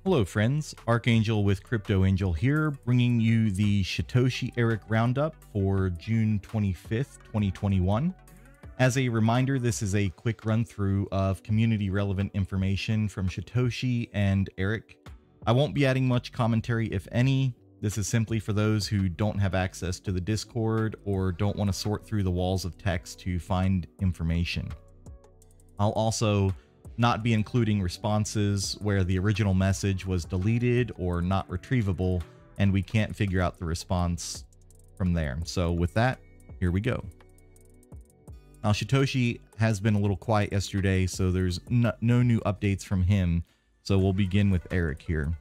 Hello friends, Archangel with Crypto Angel here, bringing you the Shytoshi Eric Roundup for June 25th, 2021. As a reminder, this is a quick run through of community relevant information from Shytoshi and Eric. I won't be adding much commentary, if any. This is simply for those who don't have access to the Discord or don't want to sort through the walls of text to find information. I'll also not be including responses where the original message was deleted or not retrievable and we can't figure out the response from there. So with that, here we go. Now Shytoshi has been a little quiet yesterday, so there's no new updates from him. So we'll begin with Eric here.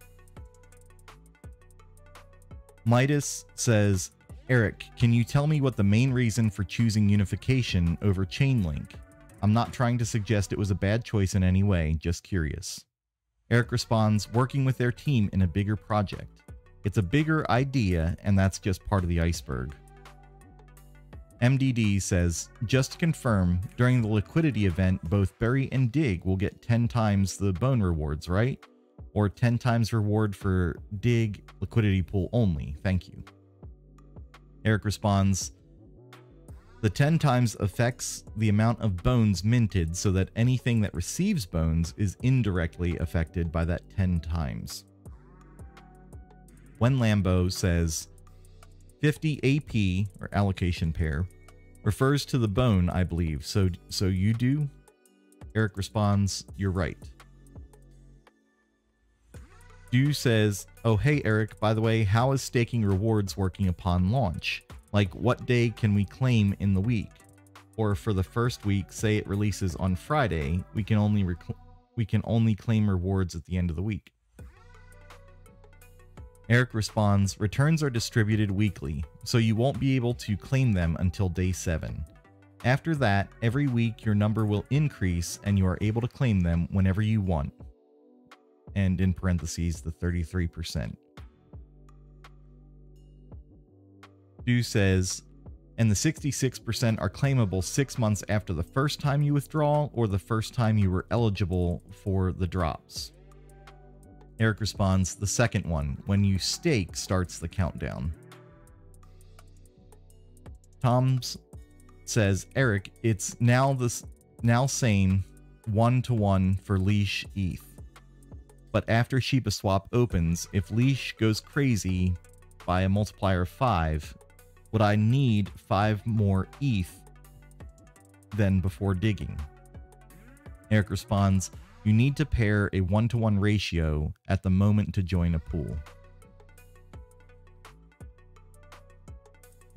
Midas says, Eric, can you tell me what the main reason for choosing unification over Chainlink? I'm not trying to suggest it was a bad choice in any way, just curious. Eric responds, working with their team in a bigger project. It's a bigger idea, and that's just part of the iceberg. MDD says, just to confirm, during the liquidity event, both Bury and Dig will get 10 times the bone rewards, right? Or 10 times reward for Dig liquidity pool only, thank you. Eric responds, the 10 times affects the amount of bones minted so that anything that receives bones is indirectly affected by that 10 times. When Lambo says 50 AP, or allocation pair, refers to the bone, I believe. So you do? Eric responds, you're right. Du says, oh hey Eric, by the way, how is staking rewards working upon launch? Like, what day can we claim in the week? Or for the first week, say it releases on Friday, we can only claim rewards at the end of the week. Eric responds, returns are distributed weekly, so you won't be able to claim them until day 7. After that, every week your number will increase and you are able to claim them whenever you want. And in parentheses, the 33%. Du says, and the 66% are claimable 6 months after the first time you withdraw or the first time you were eligible for the drops. Eric responds, the second one, when you stake starts the countdown. Tom's says, Eric, it's now same 1-to-1 for Leash ETH. But after ShibaSwap opens, if Leash goes crazy by a multiplier of 5, would I need 5 more ETH than before digging? Eric responds, you need to pair a 1-to-1 ratio at the moment to join a pool.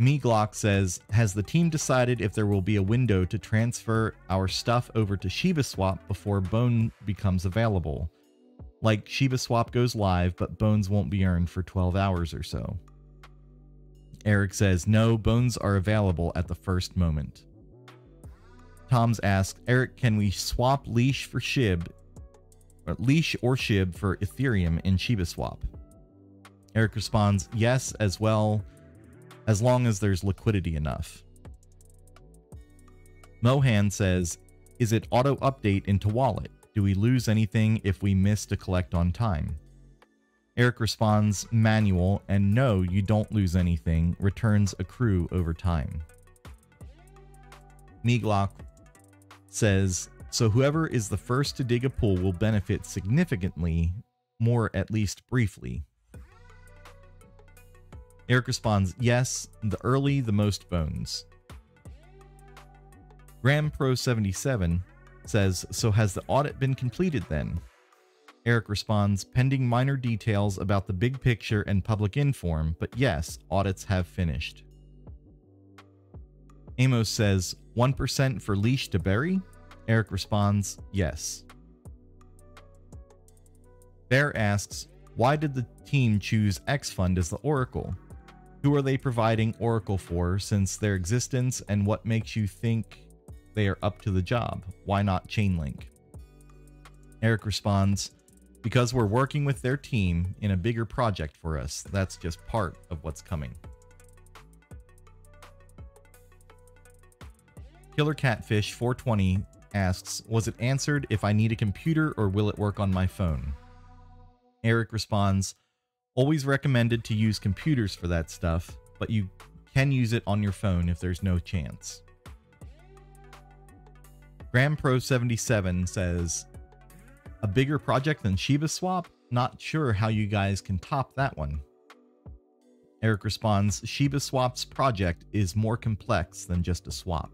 Meaglock says, has the team decided if there will be a window to transfer our stuff over to ShibaSwap before Bone becomes available? Like ShibaSwap goes live, but Bones won't be earned for 12 hours or so. Eric says, no, bones are available at the first moment. Tom's asks, Eric, can we swap Leash for SHIB, or Leash or SHIB for Ethereum in ShibaSwap? Eric responds, yes, as well, as long as there's liquidity enough. Mohan says, is it auto update into wallet? Do we lose anything if we miss to collect on time? Eric responds, manual, and no, you don't lose anything. Returns accrue over time. Meaglock says, so whoever is the first to dig a pool will benefit significantly more, at least briefly. Eric responds, yes, the early, the most bones. GramPro77 says, so has the audit been completed then? Eric responds, pending minor details about the big picture and public inform, but yes, audits have finished. Amos says, 1% for Leash to Bury? Eric responds, yes. Bear asks, why did the team choose X-Fund as the Oracle? Who are they providing Oracle for since their existence, and what makes you think they are up to the job? Why not Chainlink? Eric responds, because we're working with their team in a bigger project for us. That's just part of what's coming. Killer Catfish 420 asks, was it answered if I need a computer or will it work on my phone? Eric responds, always recommended to use computers for that stuff, but you can use it on your phone if there's no chance. GramPro77 says, a bigger project than Shiba Swap? Not sure how you guys can top that one. Eric responds, Shiba Swap's project is more complex than just a swap.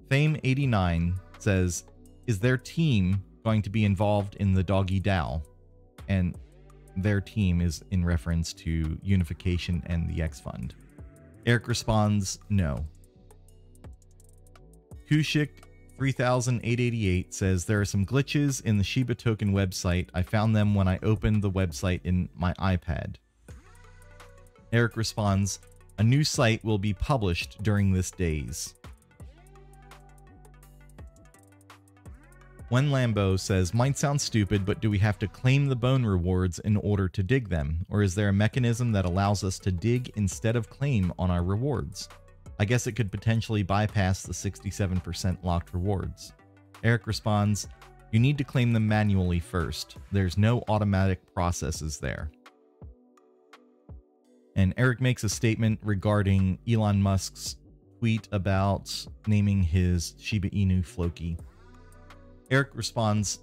Fame89 says, is their team going to be involved in the Doggy DAO? And their team is in reference to Unification and the X Fund. Eric responds, no. Kushik 3888 says, there are some glitches in the Shiba token website. I found them when I opened the website in my iPad. Eric responds, a new site will be published during this days. When Lambo says, might sound stupid, but do we have to claim the bone rewards in order to dig them? Or is there a mechanism that allows us to dig instead of claim on our rewards? I guess it could potentially bypass the 67% locked rewards. Eric responds, you need to claim them manually first. There's no automatic processes there. And Eric makes a statement regarding Elon Musk's tweet about naming his Shiba Inu Floki. Eric responds,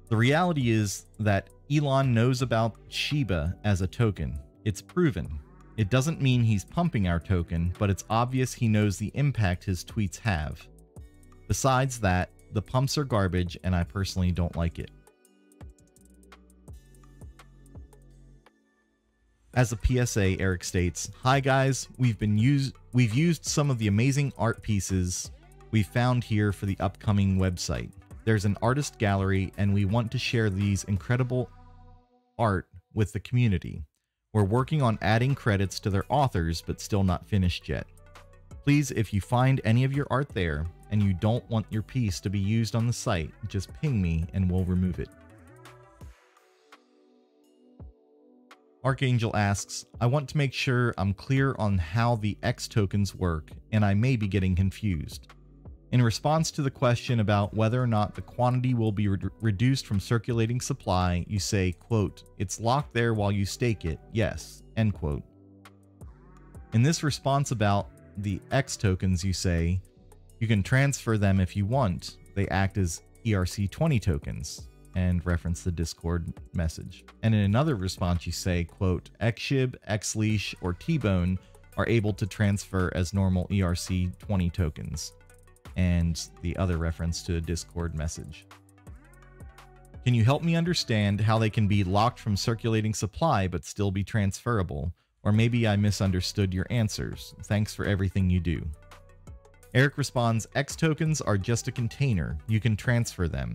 the reality is that Elon knows about Shiba as a token. It's proven. It doesn't mean he's pumping our token, but it's obvious he knows the impact his tweets have. Besides that, the pumps are garbage and I personally don't like it. As a PSA, Eric states, hi guys, we've used some of the amazing art pieces we found here for the upcoming website. There's an artist gallery and we want to share these incredible art with the community. We're working on adding credits to their authors, but still not finished yet. Please, if you find any of your art there and you don't want your piece to be used on the site, just ping me and we'll remove it. Archangel asks, I want to make sure I'm clear on how the X tokens work, and I may be getting confused. In response to the question about whether or not the quantity will be reduced from circulating supply, you say, quote, it's locked there while you stake it, yes, end quote. In this response about the X tokens, you say, you can transfer them if you want. They act as ERC20 tokens, and reference the Discord message. And in another response, you say, quote, XShib, XLeash, or T-Bone are able to transfer as normal ERC20 tokens. And the other reference to a Discord message. Can you help me understand how they can be locked from circulating supply but still be transferable? Or maybe I misunderstood your answers. Thanks for everything you do. Eric responds, X tokens are just a container. You can transfer them.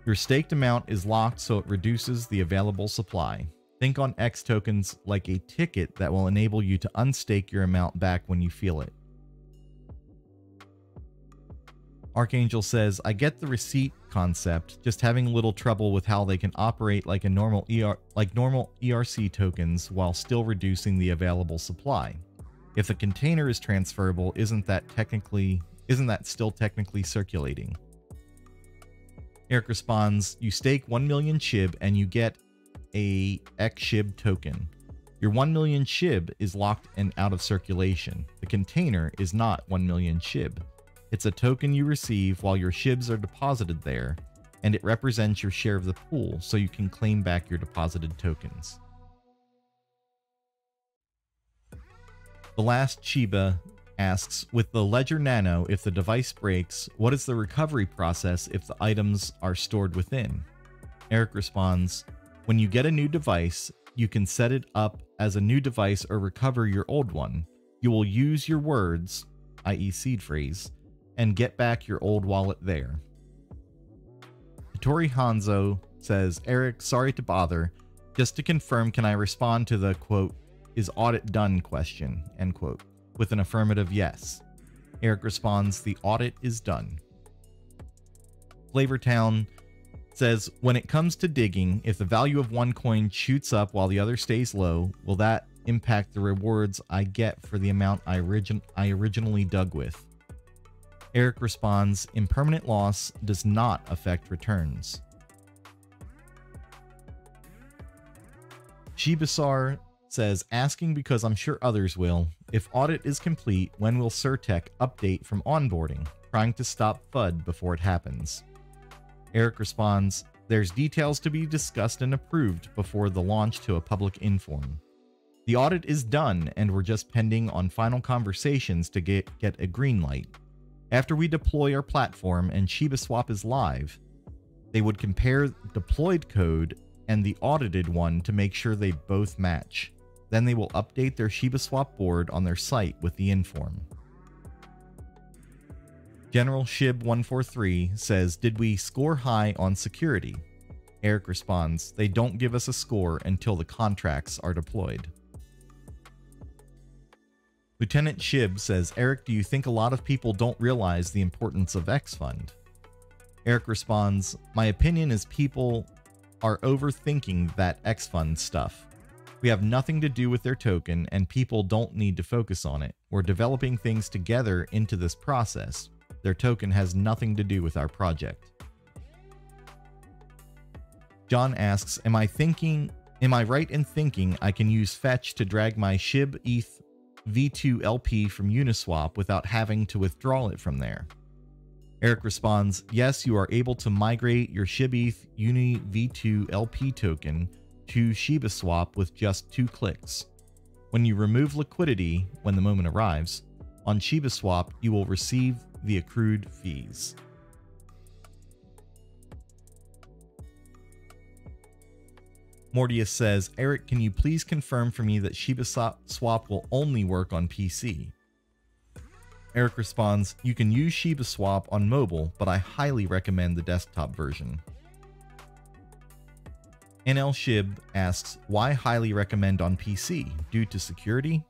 Your staked amount is locked so it reduces the available supply. Think on X tokens like a ticket that will enable you to unstake your amount back when you feel it. Archangel says, I get the receipt concept, just having a little trouble with how they can operate like normal ERC tokens while still reducing the available supply. If the container is transferable, isn't that still technically circulating? Eric responds, you stake 1 million SHIB and you get a XShib token. Your 1 million SHIB is locked and out of circulation. The container is not 1 million SHIB. It's a token you receive while your SHIBs are deposited there, and it represents your share of the pool, so you can claim back your deposited tokens. The last Shiba asks, with the Ledger Nano, if the device breaks, what is the recovery process if the items are stored within? Eric responds, when you get a new device, you can set it up as a new device or recover your old one. You will use your words, i.e. seed phrase, and get back your old wallet there. Tori Hanzo says, Eric, sorry to bother. Just to confirm, can I respond to the, quote, is audit done question, end quote, with an affirmative yes. Eric responds, the audit is done. Flavortown says, when it comes to digging, if the value of one coin shoots up while the other stays low, will that impact the rewards I get for the amount I originally dug with? Eric responds, impermanent loss does not affect returns. Shibasar says, asking because I'm sure others will. If audit is complete, when will Surtech update from onboarding? Trying to stop FUD before it happens. Eric responds, there's details to be discussed and approved before the launch to a public inform. The audit is done and we're just pending on final conversations to get a green light. After we deploy our platform and ShibaSwap is live, they would compare deployed code and the audited one to make sure they both match. Then they will update their ShibaSwap board on their site with the inform. General Shib143 says, did we score high on security? Eric responds, they don't give us a score until the contracts are deployed. Lieutenant Shib says, Eric, do you think a lot of people don't realize the importance of X Fund? Eric responds, my opinion is people are overthinking that X Fund stuff. We have nothing to do with their token and people don't need to focus on it. We're developing things together into this process. Their token has nothing to do with our project. John asks, am I right in thinking I can use Fetch to drag my SHIB ETH V2 LP from Uniswap without having to withdraw it from there? Eric responds, yes, you are able to migrate your SHIB ETH Uni V2 LP token to ShibaSwap with just 2 clicks. When you remove liquidity, when the moment arrives, on ShibaSwap, you will receive the accrued fees. Mortius says, Eric, can you please confirm for me that ShibaSwap will only work on PC? Eric responds, you can use ShibaSwap on mobile, but I highly recommend the desktop version. NL Shib asks, why highly recommend on PC? Due to security?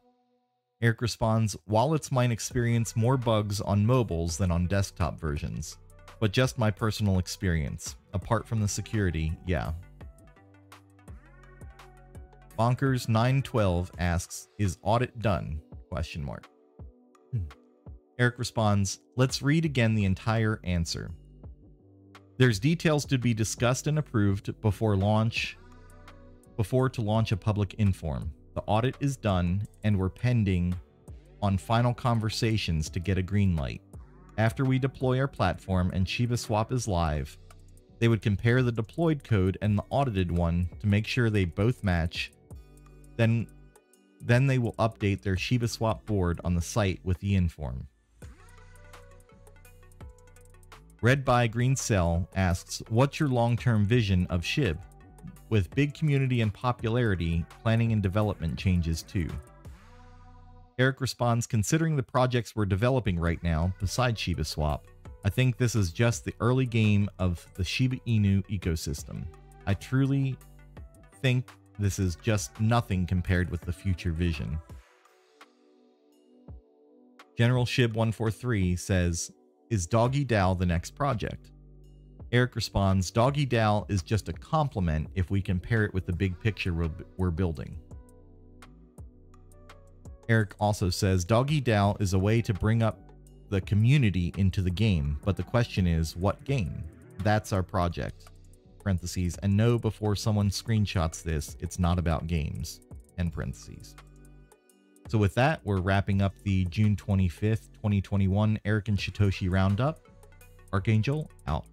Eric responds, wallets might experience more bugs on mobiles than on desktop versions, but just my personal experience. Apart from the security, yeah. Bonkers912 asks, is audit done? Question mark. Eric responds, let's read again the entire answer. There's details to be discussed and approved before to launch a public inform. The audit is done and we're pending on final conversations to get a green light. After we deploy our platform and ShibaSwap is live, they would compare the deployed code and the audited one to make sure they both match. Then they will update their ShibaSwap board on the site with the inform. Read by Green Cell asks, what's your long-term vision of SHIB? With big community and popularity, planning and development changes too. Eric responds, considering the projects we're developing right now, besides ShibaSwap, I think this is just the early game of the Shiba Inu ecosystem. I truly think this is just nothing compared with the future vision. General Shib143 says, is Doggy DAO the next project? Eric responds, Doggy DAO is just a complement if we compare it with the big picture we're building. Eric also says, Doggy DAO is a way to bring up the community into the game, but the question is, what game? That's our project. Parentheses, and no, before someone screenshots this, it's not about games. End parentheses. So with that, we're wrapping up the June 25th, 2021 Eric and Shytoshi Roundup. Archangel, out.